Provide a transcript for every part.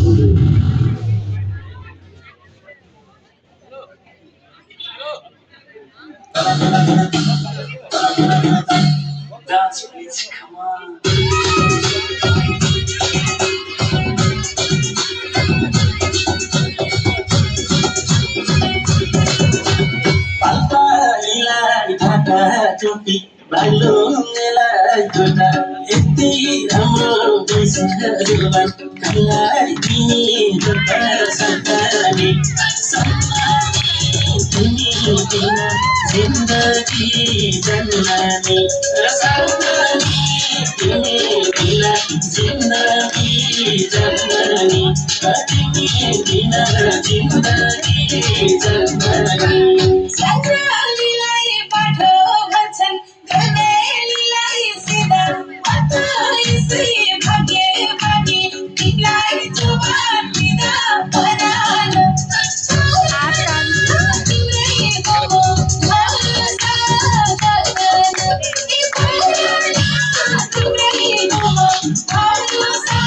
Dance, please, come on. पाल्पालाई Dhaka टोपी बालोलाई गोटा यति राम्रो बैसरुवा कलाई तिमी जता सतानी तिमी बिना जिन्दगी जन्मानी सतानी तिमी बिना जिन्दगी जन्मानी तिमी बिना जिन्दगी जन्मानी सङ्ग्रामीलाई बाटो भन्छन् गर्नेलाई सिधा यसै भाग्य पनि तिमीलाई जुबान दिँदा बनान तिम्रै हो भरोसा गर्दैन तिम्रै हो भरोसा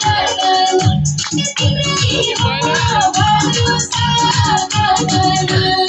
गर्दैन तिम्रै हो भरोसा गर्दैन